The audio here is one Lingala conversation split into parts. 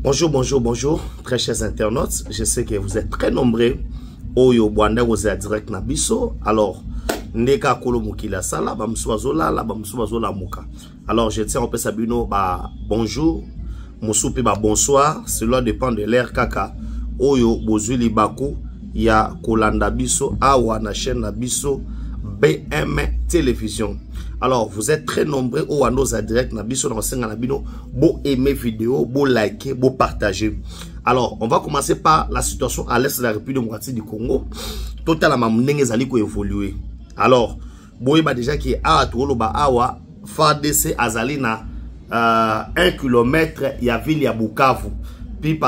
Bonjour, bonjour, bonjour, très chers internautes. Je sais que vous êtes très nombreux. Oyo Bwanda vous êtes direct na biso. Alors, Ndeka Kolo Mukila Sala, Bamsuazola, la Bamsuazola Muka. Alors, je tiens au Pesabino, bah bonjour, Moussoupi, bah bonsoir. Cela dépend de l'air kaka. Oyo Bozuli Baku, ya Kolanda Biso, Awa na chaîne na Biso, BM Télévision. Alors, vous êtes très nombreux au Wandoza direct na biso dans la bino. Beau aimer vidéo, beau liker, beau partager. Alors, on va commencer par la situation à l'est de la République démocratique du Congo. Totalement n'engezali ko évoluer. Alors, boye ba déjà qui a tolo ba awa FARDC azali na 1 km ya ville ya Bukavu. Puis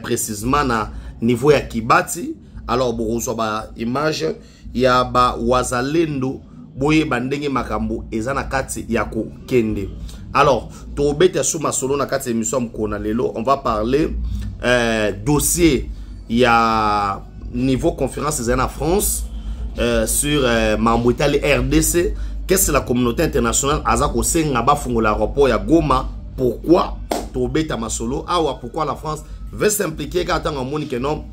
précisément na niveau ya Kibati. Alors, bo so ba image ya ba Wazalendo. Boye bandenge makambo ezana kati yako kende. Alors, tobete sous ma solo na kati émission mkona lelo, on va parler dossier ya niveau conférence ezana France sur Mamouitali RDC. Qu'est-ce que la communauté internationale azako senga ba fungo l'aéroport ya Goma? Pourquoi tobete ma solo? Awa pourquoi la France veut s'impliquer quand on moni que non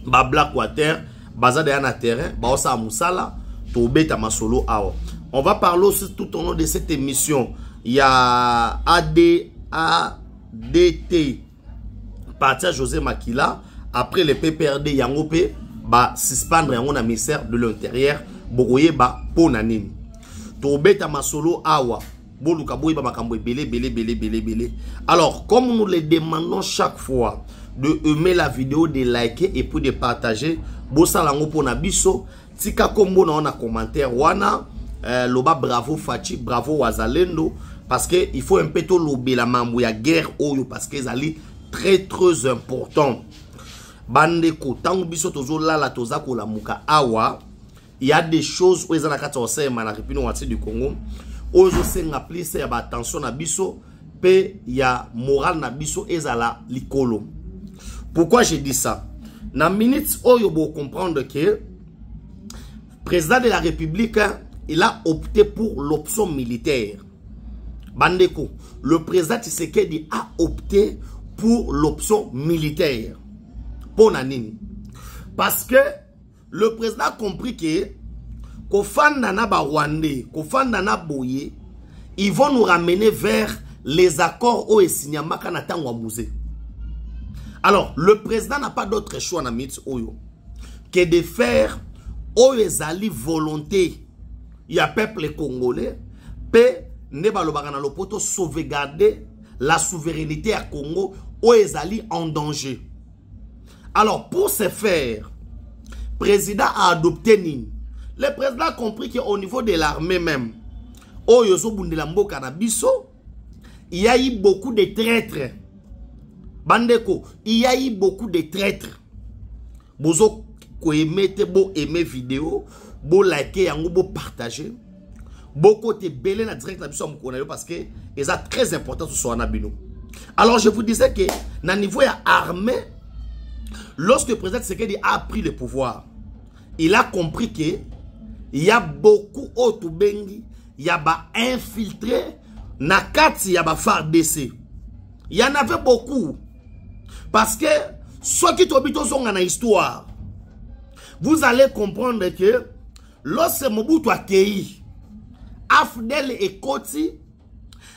ba Black Water bazade ya na terrain, ba osa musala. On va parler aussi tout au long de cette émission. Il y a ADT, parti José Makila. Après le PPRD, Yangope, ba suspendre un ministère de l'Intérieur. Bogoye ba ponanine. Tobeta masolo awa. Boluka boy ba makambo belé. Alors, comme nous le demandons chaque fois de aimer la vidéo, de liker et puis de partager, bossa lango pona biso. Tika kombo na on a commentaire wana loba bravo Fachi, bravo Wazalendo, parce que il faut un peu to lobe la mambo ya guerre oyo parce que zali très important. Bandeko tango biso tozo la toza ko la muka awa, il y a des choses où ezana kata osema na République démocratique du Congo ozo senga plus ya ba attention na biso pe ya moral na biso ezala likolo. Pourquoi j'ai dit ça? Na minute oyo bo comprendre que président de la République, il a opté pour l'option militaire. Bandeko, le président Tshisekedi a opté pour l'option militaire. Pour Nanini. Parce que le président a compris que Kofandana Barwandé, Kofandana Boye, ils vont nous ramener vers les accords au Esinyama Kanatan Wamouze. Alors, le président n'a pas d'autre choix que de faire Oezali volonté ya peuple congolais pe ne balobaka na lopoto sauvegarder la souveraineté à Congo Oezali en danger. Alors pour ce faire, le président a adopté Nini. Le président a compris qu'au niveau de l'armée même, Oyozo Bundela Mboka na biso, il y a eu beaucoup de traîtres. Bandeko, il y a eu beaucoup de traîtres. Bozo ko emete bo aimer vidéo, bo liker yango bo partager. Beaucoup te belé na direct na biso mkona yo parce que c'est très important sur na bino. Alors je vous disais que na niveau ya armée, lorsque le président Tshisekedi a pris le pouvoir, il a compris que il y a beaucoup autres bengi, il y a ba infiltré na kati ya ba FARDC. Il y en avait beaucoup parce que ceux qui tobito zonga na histoire, vous allez comprendre que lorsque Mobutu a cueilli Afdel et Koti,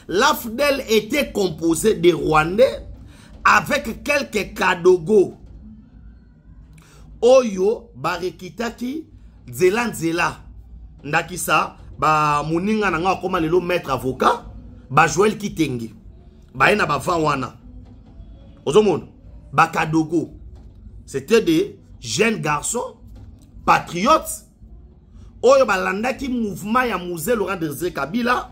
l'Afdel était composé de Rwandais avec quelques Kadogo. Oyo, Barekitaki, Nzela. Ndakisa, ba Muninga nanga koma lelo maître avocat, ba Joël Kitenge. Ba ena ba Vanwana. Ozomon, ba Kadogo. C'était des jeunes garçons patriotes oyo balandaki mouvement ya Mouzé Laurent Désiré Kabila,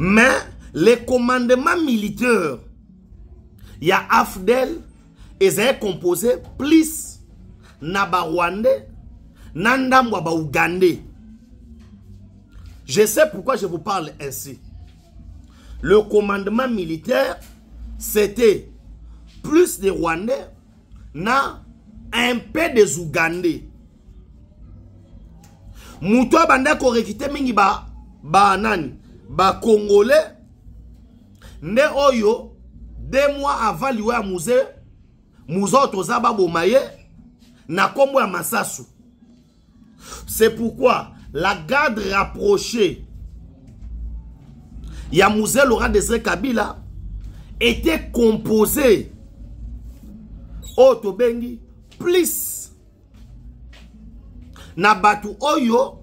mais les commandements militaires ya Afdel est composé plus na ba Rwandais na ndamwa ba Ougandais. Je sais pourquoi je vous parle ainsi. Le commandement militaire c'était plus des Rwandais na un peu des Ougandais. Mouto banda ko rekite mingi ba nani ba Congolais nde oyo 2 mois avant liwa ya musée muzo tozaba bomaye na kombo ya Masasu. C'est pourquoi la garde rapprochée ya musée Laurent Désiré Kabila était composée au tobengi plus na batu oyo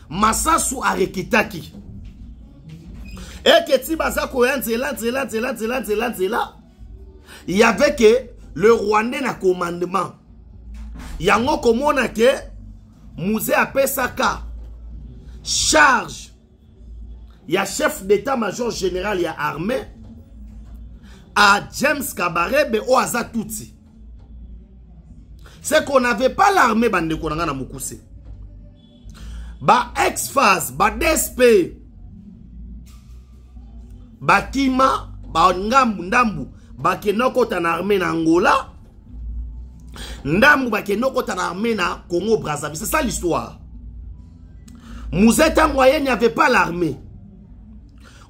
Masasu arekitaki. Et que si Bazako il y avait que le Rwandais na commandement. Yango komona ke musée apesaka charge. Il y a chef d'état-major général, il y a armée à James Kabarebe ou Azatouti. C'est qu'on n'avait pas l'armée bande konanga na Mukuse. Ba ex-phase, ba DSP, ba Kima, ba Ngambu, Ndambu, ba Kenoko tan armée na Angola, Ndambu ba Kenoko tan armée na Congo Brazzaville. C'est ça l'histoire. Mouzeta moyen n'y avait pas l'armée.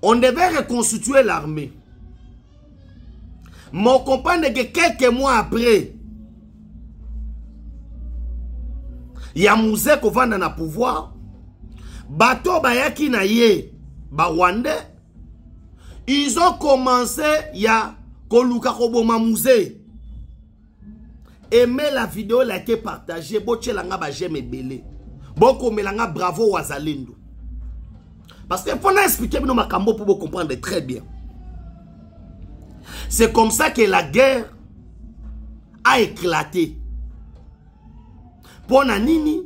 On devait reconstituer l'armée. Mon compagnon que quelques mois après, il y a Mouzé qui va dans le pouvoir. Bato bayaki na ye, ba Rwandais, ils ont commencé, il y a Koluka Koboma Mouzé. Aimez la vidéo, la été partagée, boche langa ba j'aime belé. Boko melanga bravo wazalendo. Parce que faut expliquer nos makambo pour vous comprendre très bien. C'est comme ça que la guerre a éclaté. Pour nini,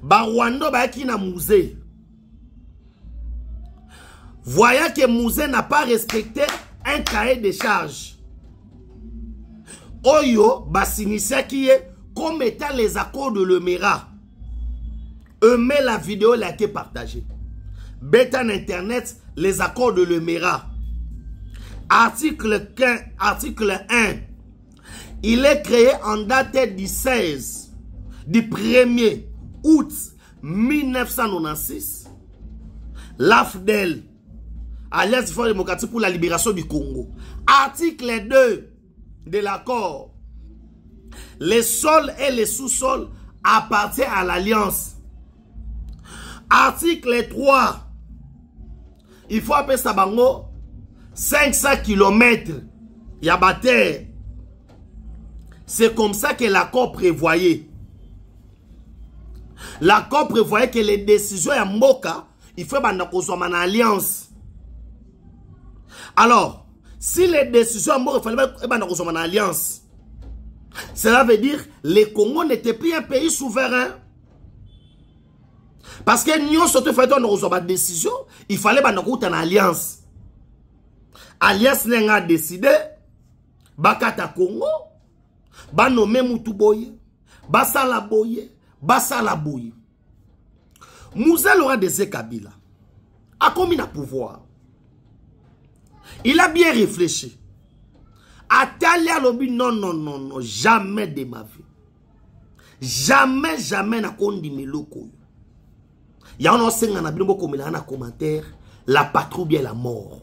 ba Rwanda ba ki na musée. Voyant que musée n'a pas respecté un cahier de charges. Oyo ba s'initia qui est comme étant les accords de l'Emera. Aimez la vidéo, elle a été partagée. Bêta en internet, les accords de l'Emera. Article 1. Il est créé en date du 16 du 1er août 1996. L'AFDEL, Alliance for démocratique pour la libération du Congo. Article 2 de l'accord. Les sols et les sous-sols appartiennent à l'Alliance. Article 3. Il faut appeler ça bango 500 km. Yabater. C'est comme ça que l'accord prévoyait. L'accord prévoyait que les décisions à Moka, il faut une alliance. Alors, si les décisions à Moka, il fallait une alliance. Cela veut dire que le Congo n'était plus un pays souverain. Parce que nous, surtout, une décision, il fallait une alliance. Alliance n'a décidé, Bakata Congo, Banome Moutuboye, Basala Boye, Basala Boye. Mouzé Laurent Désiré Kabila a commis le pouvoir. Il a bien réfléchi. Atalia lobi non, jamais de ma vie. Jamais na kondi meloko. Ya on senga na biloko komela na commentaire, la patrouille est la mort.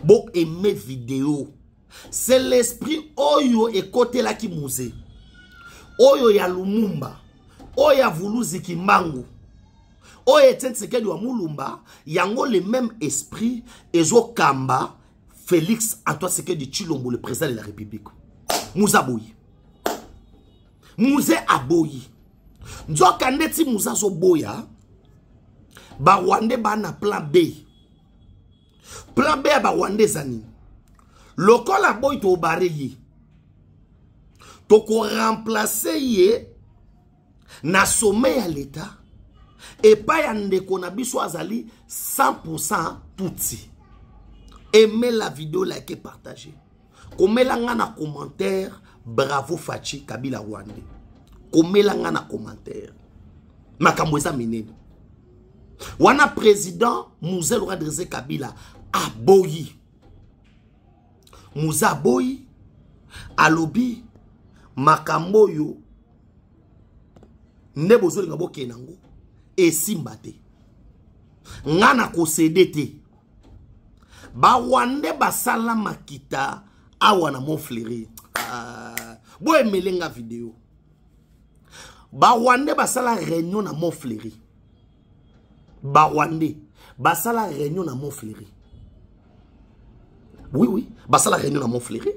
Bon aimer vidéo. C'est l'esprit oyo et côté la ki Mouzé. Oyo ya Lumumba. Oyo ya Vuluzi Kimbangu. Oyo Etienne Tshisekedi wa Mulumba. Yango le même esprit. Ezo Kamba. Félix Antoine Tshisekedi Tshilombo, le président de la République. Mouza Boyi. Mouzé Aboyi. Nzo kandeti Mouza zo boya. Ba Rwandais ba na plan B. Plan B ba Rwandais zani. Lokola boy to bareye. To ko remplacer ye na sommet à l'état. Et pas yande qu'on a biso azali 100% touti. Aimez la vidéo, likez, partagez. Komelanga na commentaire, bravo Fachi Kabila Rwandais. Komelanga na commentaire. Makamweza minene. Wana président Mouzé Laurent Désiré Kabila aboyi. Mouza aboyi. Alobi. Makamboyo. Ndebozo lingabo kenango. E simbate. Ngana ko cédé te. Ba Rwandais basala makita awa na Montfleury. Boye melenga vidéo. Ba Rwandais basala réunion na Montfleury. Ba Rwandais basala réunion na Montfleury. Oui, basala réunion na Montfleury.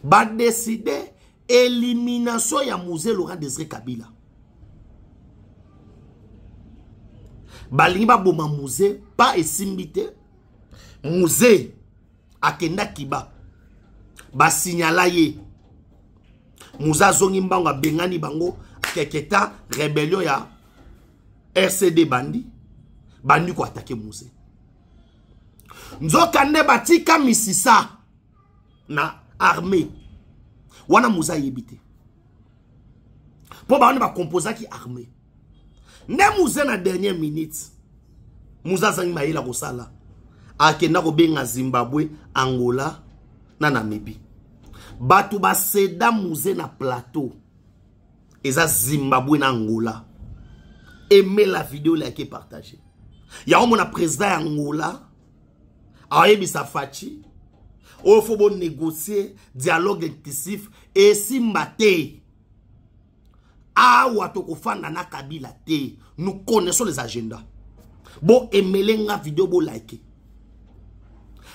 Ba décider élimination ya musée Laurent Désiré Kabila. Balingi ba boma musée pas esimbité. Musée akenda kiba. Ba signala ye. Muza zongi mbanga bengani bango keketa rébellion ya RCD bandi. Bandi ko attaquer musée. Nzokande batika misisa na armée. Wana muza yebite. Po ba on ba composa ki armée. Ne musée na dernière minute. Muza zangi maïla kosala. Akenda ko benga Zimbabwe, Angola na Namibie. Batu ba seda musée na plateau. Eza Zimbabwe na Angola. Aimez la vidéo là qui est partagée. Ya on a président Angola. Ayebi Safachi. Il faut négocier, dialogue intensif et si maté. Na Kabila te. Nous connaissons les agendas. Bon, aimez la vidéo, bon like.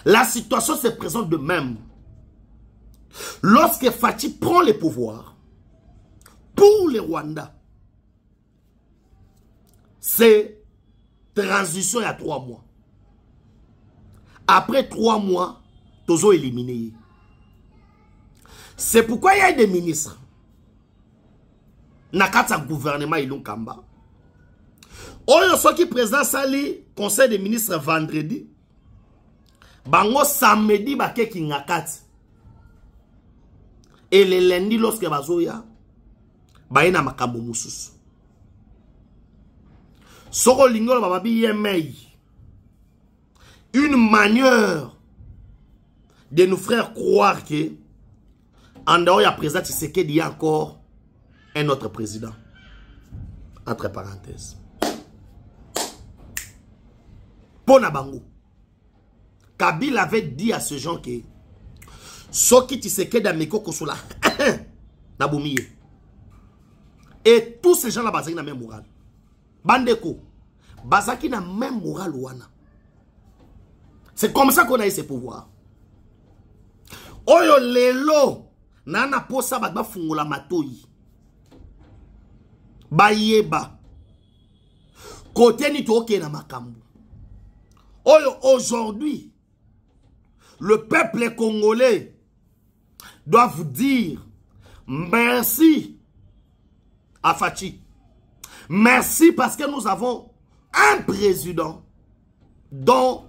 La situation se présente de même. Lorsque Fachi prend le pouvoir, pour les Rwandais, c'est transition il y a 3 mois. Après 3 mois, Tozo éliminé. C'est pourquoi il y a des ministres. Nakata gouvernement Ilon Kamba. Oyo soki président sali conseil des ministres vendredi. Bango samedi bake ki ngakati. Et le lundi lorsque bazoya baina makambo mususu. Soko lingolo bababi yemei. Une manière de nous faire croire que en dehors il y a président Tshisekedi, il y a encore un autre président. Entre parenthèses. Pona bango. Kabila avait dit à ce gens que Soki Tshisekedi Ameko Kosola Naboumiye. Et tous ces gens-là basaki na même morale. Bandeko basaki na même morale wana. C'est comme ça qu'on a eu ce pouvoir. Oyo lelo nana posa ba fungula matoyi. Bayeba. Côté ni toke na makambu. Oyo aujourd'hui le peuple congolais doit vous dire merci à Fachi. Merci parce que nous avons un président dont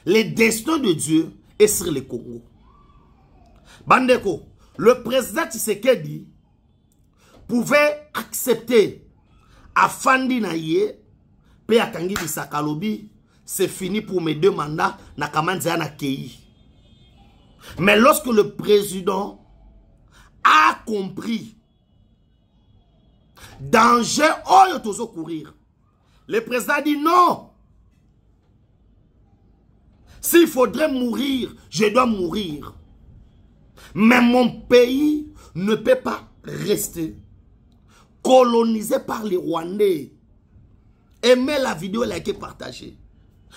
le destin de Dieu est sur le Congo. Bandeko, le président Tshisekedi pouvait accepter Afandi Naye, Pe Akangi Bisakalobi, c'est fini pour mes 2 mandats, Nakamanza na Kei. Mais lorsque le président a compris danger, oyo tozo courir, le président dit non. S'il faudrait mourir, je dois mourir. Mais mon pays ne peut pas rester colonisé par les Rwandais. Aimez la vidéo, likez, partagez.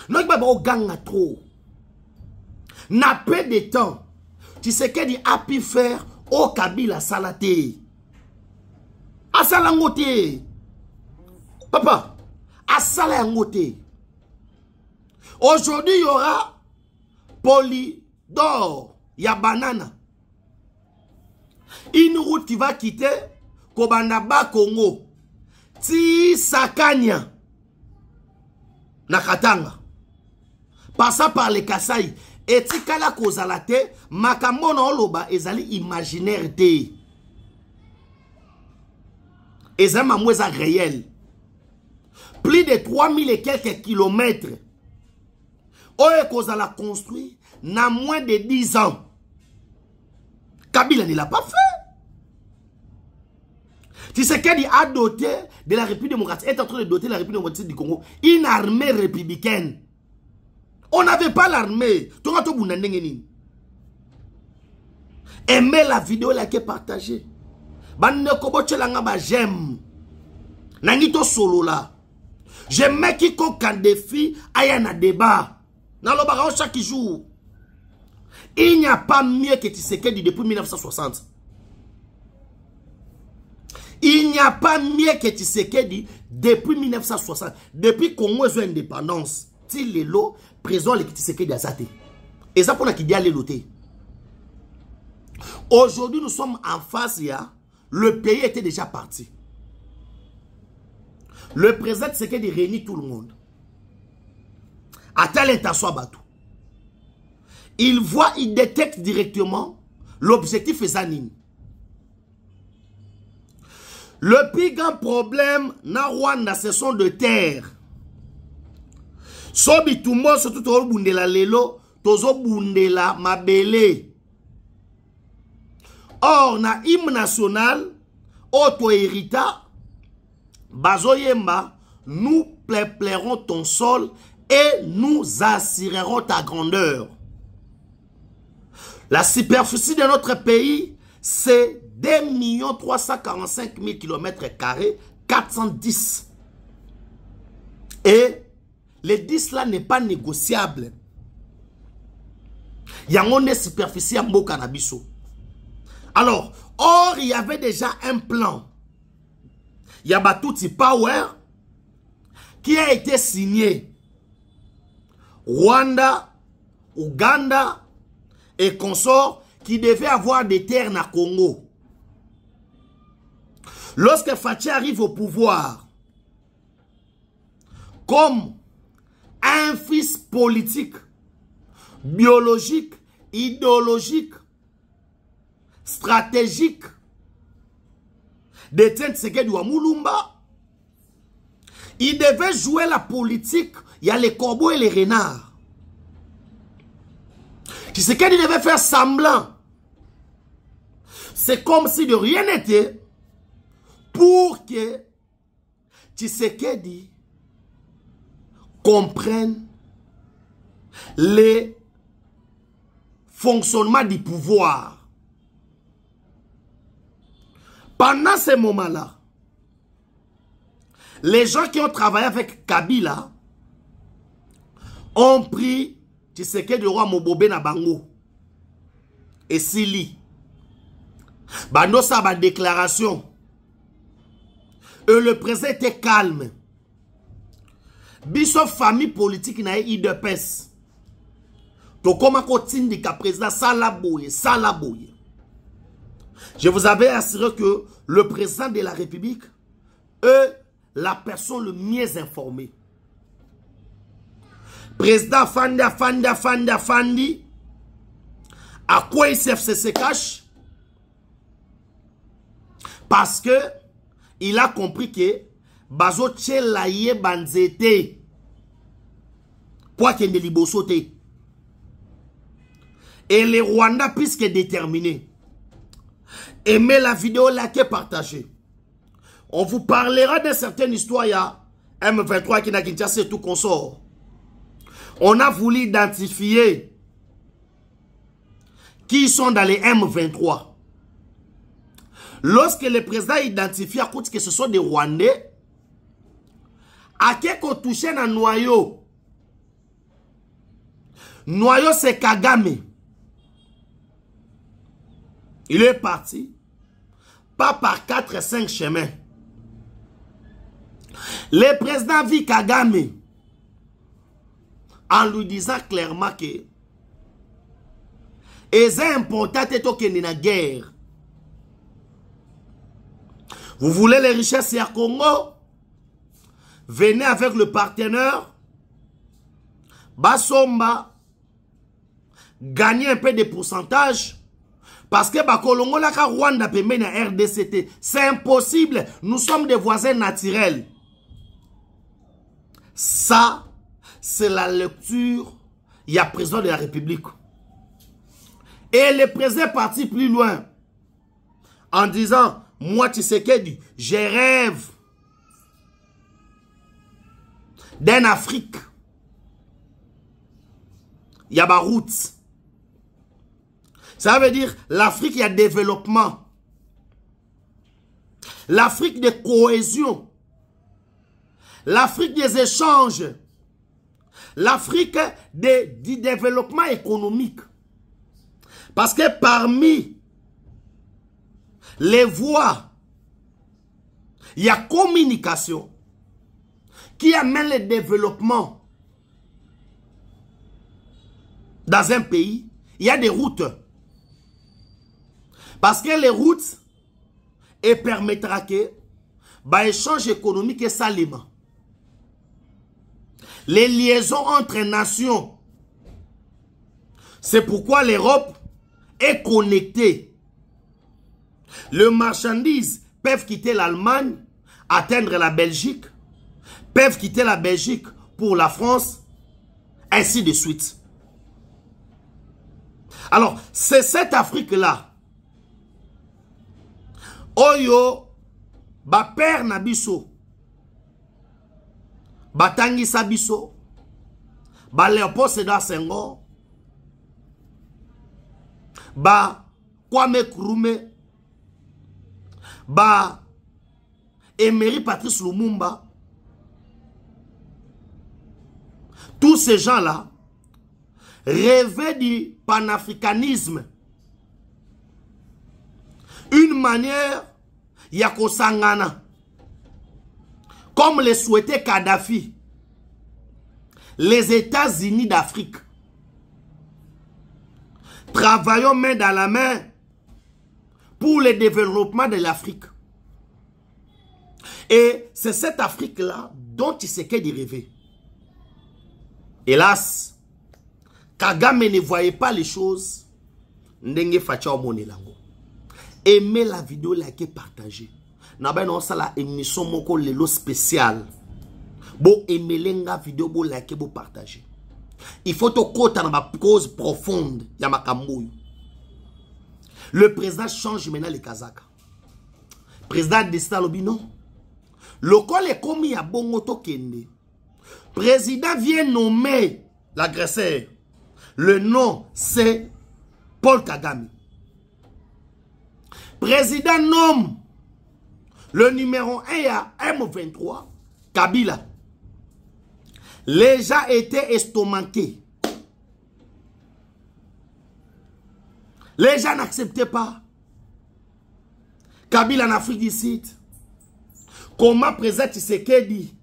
Non, il au gang trop. N'a pas de temps. Tu sais qu'il a pu faire au Kabila Salate. A Salangote. Papa, à Salangote. Aujourd'hui, il y aura Polydor, il y a banana. Une route qui va quitter Kobanaba Congo. Ti Sakanya. Nakatanga. Passa par les Kasai. Et ti kala kozalate. Makamona oloba ezali imaginaire te. Ezama mweza réel. Plus de 3000 et quelques kilomètres. Oye kozala construit na moins de 10 ans. Kabila ne l'a pas fait. Tshisekedi a doté de la République démocratique, est en train de doter la République démocratique du Congo une armée républicaine. On n'avait pas l'armée. Aimez la vidéo, likez, partagez. J'aime. Nangito solo là. J'aime quiconque un défi, aïe un débat. Dans le barrage chaque jour. Il n'y a pas mieux que Tshisekedi depuis 1960. Il n'y a pas mieux que Tshisekedi depuis 1960. Depuis Congo a indépendance. Il est là, présent le Tshisekedi Azate. Et ça pour la qui dit aller loter. Aujourd'hui, nous sommes en face, le pays était déjà parti. Le président Tshisekedi réunit tout le monde. À tel intention à Batou. Il voit, il détecte directement l'objectif est anime. Le plus grand problème na Rwanda, ce sont de terre. Sobi tout le monde, surtout tozo bundela lelo, tozo bundela mabele. Or, na hymne national, auto-hérita, Bazoyemba, nous peuplерons ton sol et nous assurerons ta grandeur. La superficie de notre pays, c'est 2 345 000 km², 410. Et les 10 là n'est pas négociable. Il y a une superficie à Mokanabiso. Alors, or, il y avait déjà un plan. Il y a Batuti Power qui a été signé. Rwanda, Ouganda et consorts qui devaient avoir des terres na Congo. Lorsque Fachi arrive au pouvoir, comme un fils politique, biologique, idéologique, stratégique de Tshisekedi wa Mulumba, il devait jouer la politique. Il y a les corbeaux et les renards. Tshisekedi devait faire semblant. C'est comme si de rien n'était pour que Tshisekedi comprenne les fonctionnements du pouvoir. Pendant ce moment-là, les gens qui ont travaillé avec Kabila ont pris Tshisekedi roi Mobobe na bango et Sili. Bando sa ba déclaration. Et le président était calme. Biso famille politique na IDPS. To koma ko tindika président Salaboye. Je vous avais assuré que le président de la République est la personne le mieux informée. Président Fandi, à quoi il se cache? Parce que il a compris que Bazo Tchelaye Banzete pour qu'il ne libosote. Et les Rwandais puisque déterminés. Aimez la vidéo, likez, partagez. On vous parlera de certaines histoires. Il y a M23 qui n'a Kinshasa et tout consort. On a voulu identifier qui sont dans les M23. Lorsque le président identifie à cause que ce sont des Rwandais, à qui qu'on touche dans noyau? Noyau c'est Kagame. Il est parti, pas par 4 et 5 chemins. Le président vit Kagame en lui disant clairement que c'est important de la guerre. Vous voulez les richesses à Congo? Venez avec le partenaire Basomba, gagnez un peu de pourcentage. Parce que Bakolongo la Rwanda pembe na RDCT, c'est impossible. Nous sommes des voisins naturels. Ça, c'est la lecture. Il y a président de la République. Et le président est parti plus loin. En disant, moi Tshisekedi, je rêve d'un Afrique il y a ma route. Ça veut dire l'Afrique, il y a développement. L'Afrique de cohésion. L'Afrique des échanges. L'Afrique du développement économique. Parce que parmi les voies, il y a communication qui amène le développement dans un pays. Il y a des routes. Parce que les routes permettra que l'échange économique est salement. Les liaisons entre nations. C'est pourquoi l'Europe est connectée. Les marchandises peuvent quitter l'Allemagne, atteindre la Belgique, peuvent quitter la Belgique pour la France, ainsi de suite. Alors, c'est cette Afrique-là. Oyo, ba père na biso, ba Tanguy Sabiso, ba Léopold Sédar Senghor, ba Kwame Nkrumah, ba Emery Patrice Lumumba. Tous ces gens-là rêvaient du panafricanisme. Une manière Yakosangana, comme le souhaitait Kadhafi, les États-Unis d'Afrique. Travaillons main dans la main pour le développement de l'Afrique. Et c'est cette Afrique-là dont Tshisekedi rêvait. Hélas, Kagame ne voyait pas les choses. Ndenge Facha Omonelango. Aimez la vidéo, likez, partagez. Naba non ça la émission moko lelo spécial. Bo aimez la vidéo, bo likez, bo partagez. Il faut te côté dans ma cause profonde ya makambo. Le président change maintenant les Kazakhs. Président Destin Lobino. Le col est commis à Bongoto Kende. Président vient nommer l'agresseur. Le nom c'est Paul Kagame. Président nomme le numéro 1 à M23, Kabila. Les gens étaient estomaqués. Les gens n'acceptaient pas. Kabila en Afrique du Sud. Comment président Tshisekedi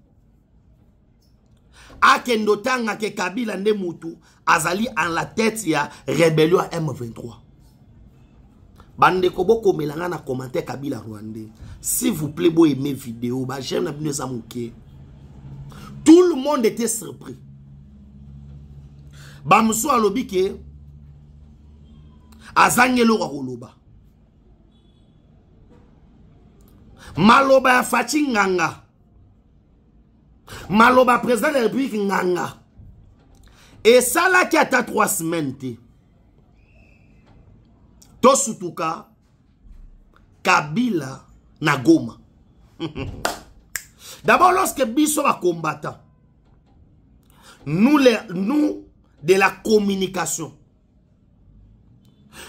Akendotanga ke Kabila Ndemutu azali en la tête ya rébellion M23. Bande kobo komelanga na commentaire Kabila Rwandais. S'il vous plaît, vous aimez vidéo, bah j'aime la vidéo Zamouké. Tout le monde était surpris. Bah moussou alobi ke azangelo roloba. Maloba ya Fachi Nganga. Maloba président de la République Nganga. Et ça là qui a 3 semaines. Tosutuka Kabila na Goma. D'abord, lorsque Bisso va combattre, nous de la communication,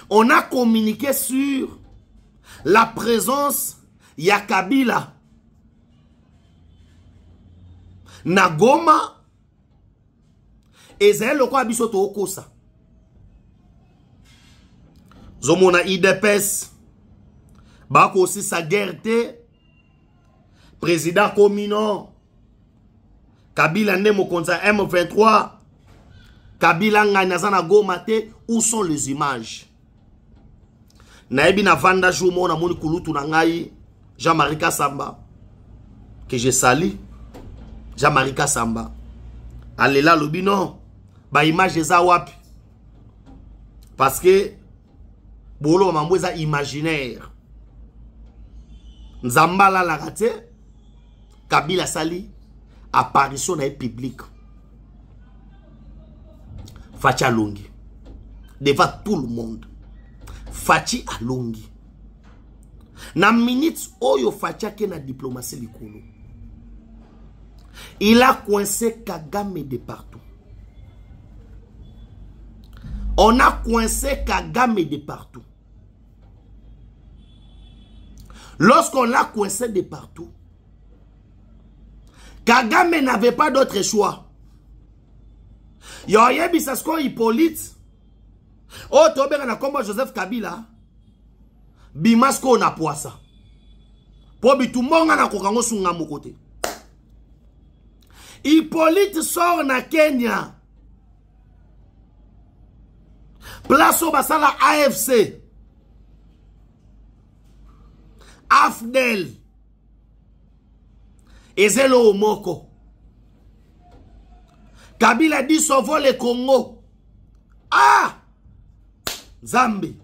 on a communiqué sur la présence ya Kabila na Goma et c'est le quoi Bisso to okosa. Zomona IDPS Bako aussi sa guerre président Komino Kabila Nemo Konza M23 Kabila Nganyazana Gomate. Où sont les images? Naebi na vanda jomo na moni kulutu na ngai Jean-Marie Kassamba que je salue. Jean-Marie Kassamba alela lobino ba image eza wapi parce que bolo mamweza imaginaire. Nzambala la raté. Kabila sali apparition na public. Fachi Alongi devant tout le monde. Fachi Alongi na minutes oyo Fachi ke na diplomatie likolo. Il a coincé Kagame de partout. On a coincé Kagame de partout. Lorsqu'on l'a coincé de partout, Kagame n'avait pas d'autre choix. Yoye Bisasko Hippolyte. Oh, Tobera na kombo Joseph Kabila. Bimasko na poisa. Po bitumonga na kokango sunga mokote. Hippolyte sort na Kenya. Place au basala AFC. Afdel. Ezelo Omoko. Kabila dit sauve le Congo. Ah! Zambi.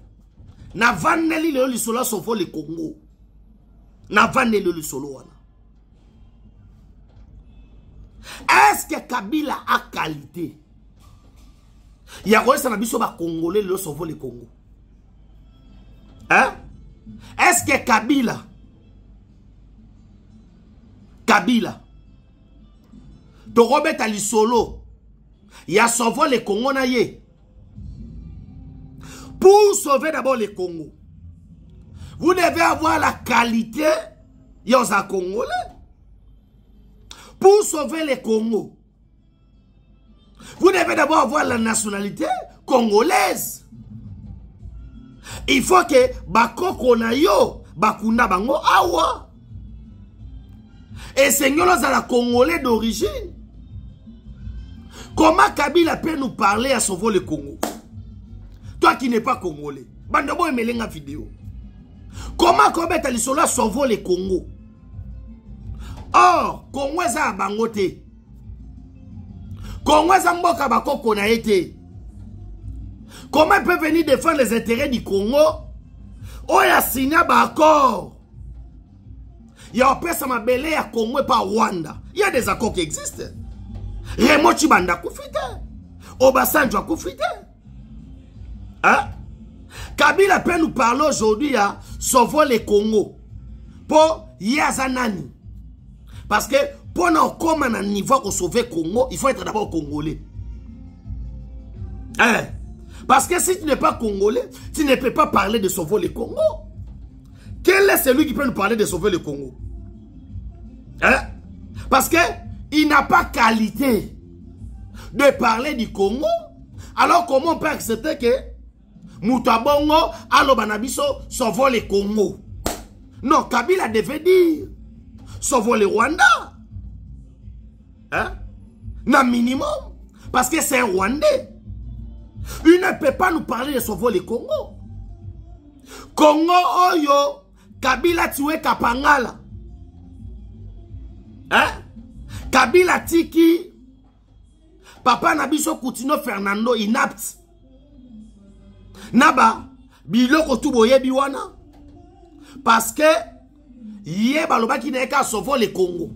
Na vaneli le lisolo sauve le Congo. Na vaneli le lisolo wana. Est-ce que Kabila a qualité? Il y a quoi ça na biso ba Congolais le sauve le Congo? Hein? Est-ce que Kabila Torobet ali solo ya sauvé le Congo na ye. Pour sauver d'abord le Congo, vous devez avoir la qualité yoza Congolais. Pour sauver le Congo, vous devez d'abord avoir la nationalité congolaise. Il faut que bakoko na yo bakunda bango awa. Et Seigneur nous a la Congolais d'origine. Comment Kabila peut nous parler à sauver le Congo? Toi qui n'es pas Congolais. Bandabo emelenga vidéo. Comment Kobeta Lissola sauve le Congo? Or, Congo za bangote. Congo za mboka bakoko na ete. Comment il peut venir défendre les intérêts du Congo? Oh, il a signé un accord. Il y a un peu ça m'a belé à Congo et pas Rwanda. Il y a des accords qui existent. Remo Chibanda koufite. Obasanjo koufite. Hein? Kabila peut nous parler aujourd'hui à sauver le Congo. Pour Yazanani. Parce que pour nous comme un niveau pour sauver le Congo, il faut être d'abord Congolais. Hein? Parce que si tu n'es pas Congolais, tu ne peux pas parler de sauver le Congo. Quel est celui qui peut nous parler de sauver le Congo? Hein? Parce que il n'a pas qualité de parler du Congo. Alors comment on peut accepter que Moutabongo Alobanabiso sauve le Congo? Non, Kabila devait dire sauve le Rwanda. Hein? Non, minimum. Parce que c'est un Rwandais. Il ne peut pas nous parler de sauver le Congo. Congo Oyo, Kabila tué Kapangala. Hein? Kabila Tiki, Papa Nabiso Koutino Fernando inapte. Naba, Biloko Tuboye Biwana. Parce que, Yeba Loba qui n'est qu'à sauver le Congo.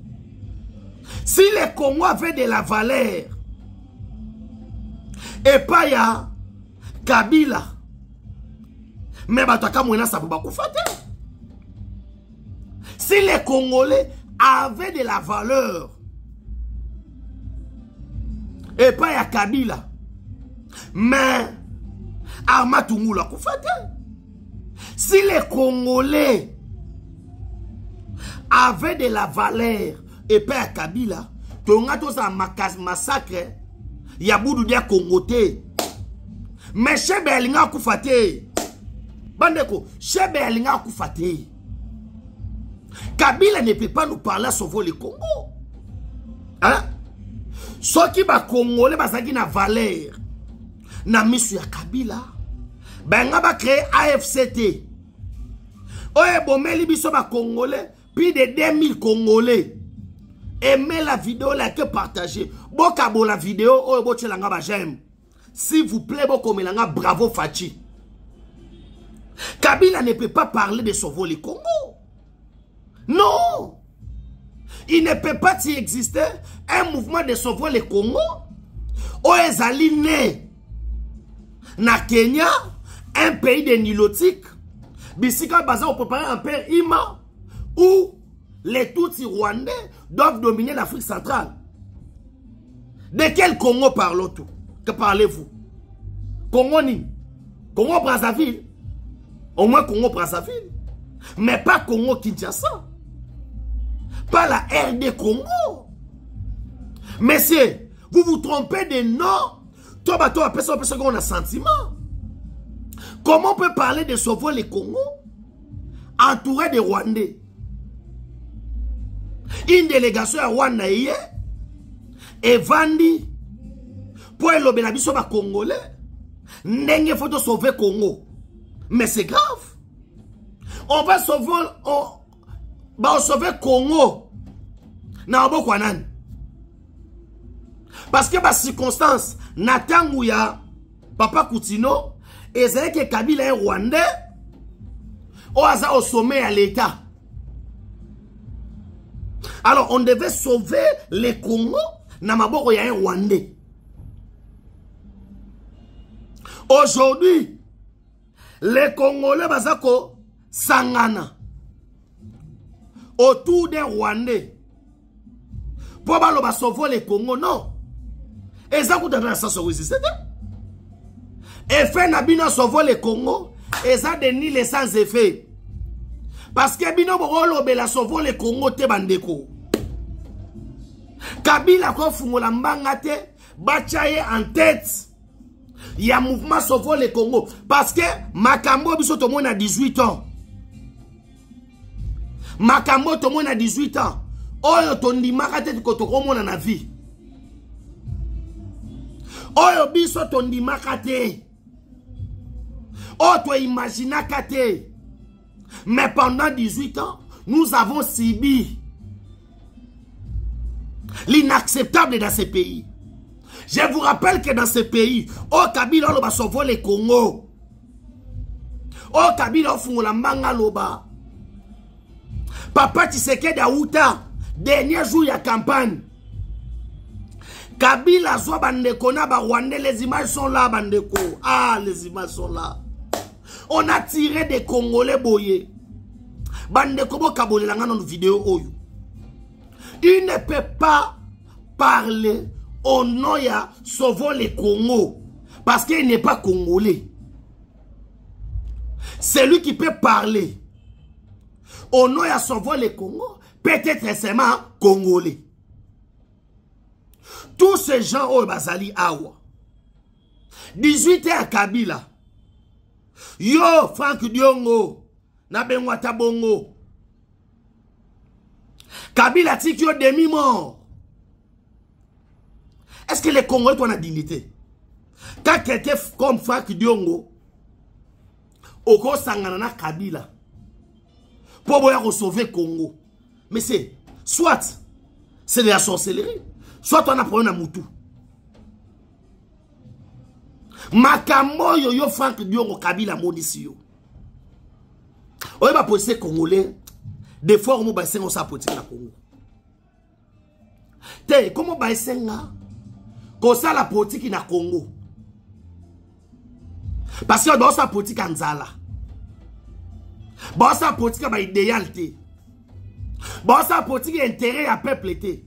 Si le Congo avait de la valeur, et pas ya Kabila, mais bataka mouena sa pouba koufate. Si les Congolais avaient de la valeur, et pas ya Kabila, mais Armatungu la koufate. Si les Congolais avaient de la valeur, et pas ya Kabila, tonga to sa massacre. Yaboudou dia Congoté. Mais Chebe Alinga Koufate. Bandeko, Chebe Alinga Koufate. Kabila ne peut pas nous parler à sauver le Congo. Hein? Ce qui va Congolais, basaki na valeur. Na misu ya Kabila. Ben nga ba créer AFCT. Oye bomeli biso ba Congolais. Plus de 2000 Congolais. Aimez la vidéo, likez, partagez. Bokabo la vidéo, oh boche langa ba j'aime. S'il vous plaît, boko langa bravo Fachi. Kabila ne peut pas parler de sauver le Congo. Non. Il ne peut pas y exister un mouvement de sauver le Congo. Oh ezali né na Kenya, un pays de nilotique. Bisika baza on préparer un père Ima où les Tutsis rwandais doivent dominer l'Afrique centrale. De quel Congo parlons-nous? Que parlez-vous? Congo ni. Congo Brazzaville. Au moins Congo Brazzaville. Mais pas Congo Kinshasa. Pas la RD Congo. Messieurs, vous vous trompez de nom. Toi, personne qu'on a sentiment. Comment on peut parler de sauver le Congo entouré de Rwandais? Une délégation à Rwanda et Vandi pour éloigner la biso ba Congolais. N'engue faut sauver Congo. Mais c'est grave. On va sauver Congo. Na oboko nani? Parce que par circonstance, Natangouya, Papa Koutino, et c'est que Kabila est Rwandais, au sommet à l'État. Alors, on devait sauver les Congo, Namaboko ya un Rwandais. Aujourd'hui, les Congolais bazako sangana autour des Rwandais. Pour sauver les Congo, non. Et ça coûte dans ça sur c'est effet Nabino sauver le Congo et ça dénie les sans effet. Parce que Bino Borolo Bela sauver le Congo te bandeko. Kabila ko fungola mbanga te bachaye en tête. Il y a mouvement sauver le Congo parce que Makambo biso to mona 18 ans. Makambo to mona 18 ans. Oyo tondi makate ko to komona na vie. Oyo biso tondi makate. Oh, toi imagine kate. Mais pendant 18 ans, nous avons subi l'inacceptable dans ces pays. Je vous rappelle que dans ces pays, oh Kabila loba sauver le Congo. Oh Kabila fungola mbanga loba. Papa Tshisekedi Aouta, dernier jour de campagne. Kabila soit bandeko na ba Rwandais, les images sont là bandeko. Ah, les images sont là. On a tiré des Congolais boyés. Bandeko bo kabole la ngana vidéo oyo. Il ne peut pas parler au nom ya sauver les Congo parce qu'il n'est pas congolais. Celui qui peut parler au nom ya sauver les Congo peut-être seulement congolais. Tous ces gens au Bazali Awa 18 ans à Kabila. Yo Frank Diongo na Bengwata Bongo. Kabila tiki yo demi-mort. Est-ce que les Congolais ont la dignité? Quand quelqu'un comme Frank Diongo Oko Sangana Kabila pour pouvoir sauver Congo. Mais c'est soit c'est de la sorcellerie, soit on a pris un moutou. Makambo yo Frank Diongo Kabila modisi yo. Oye ba posé Congolais des fois on va essayer on sa politique na Congo. Te comment ba essayer ko ça la politique na Congo. Parce que dans sa politique en Zala. Dans sa politique ba idéalité. Dans sa politique intérêt à peuple été.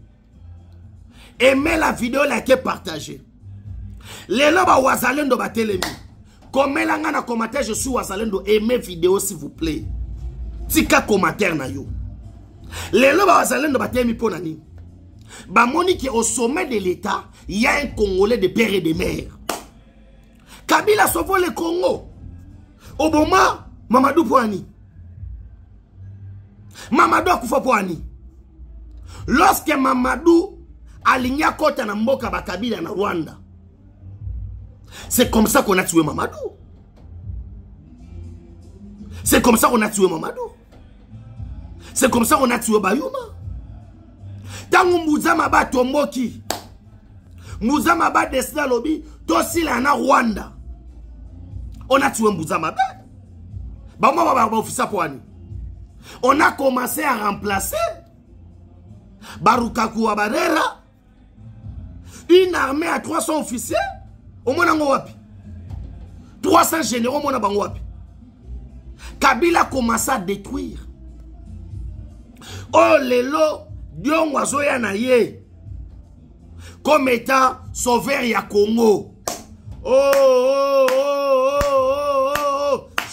Aimez la vidéo, likez, partagez. Les loba wazalendo ba telemi. Comme la ngana commentaire je suis wazalendo, aimez vidéo s'il vous plaît. Tika commentaire na yo. Les loba wazalendo ba telemi pona ni. Ba moni qui au sommet de l'État, il y a un Congolais de père et de mère. Kabila sauve le Congo. Au moment Mamadou Pouani. Mamadou Akufo Pouani. Lorsque Mamadou aligna kota na mboka ba Kabila na Rwanda. C'est comme ça qu'on a tué Mamadou. C'est comme ça qu'on a tué Mamadou. C'est comme ça qu'on a tué Bayuma. Tangu Muzama ba tomboki. Muzama ba desda lobi. Tosi la na Rwanda. On a tué Muzama ba. Ba officer Pouani. On a commencé à remplacer Barukaku Abarera. Une armée à 300 officiers. Au moins wapi 300 généraux mona bango wapi. Kabila commence à détruire. Oh lelo Dion wazoya na ye comme étant sauveur ya Congo.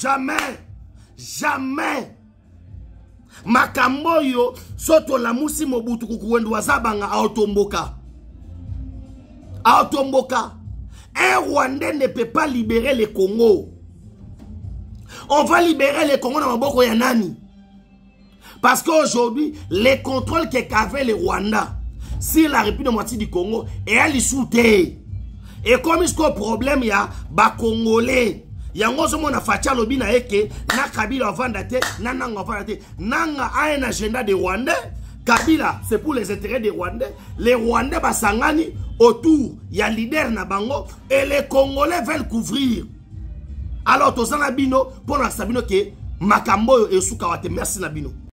Jamais. Jamais. Makambo yo soto la musi Mobutu kukuwendu wazabanga aotomboka. Aotomboka. Un Rwandais ne peut pas libérer le Congo. On va libérer le Congo dans maboko ya nani? Parce qu'aujourd'hui, les contrôles qu'avait le Rwanda sur la République de moitié du Congo et elle est soutée. Et comme il y a un problème, il y a des Congolais. Il y a un monde qui a fait lobby na eke na Kabila vandate na nanga vandate nanga a un agenda de Rwandais. Kabila c'est pour les intérêts des Rwandais. Les Rwandais basangani autour il y a leader na bango et les Congolais veulent couvrir. Alors tozana bino pour na sabino que makambo et soukawate merci na bino.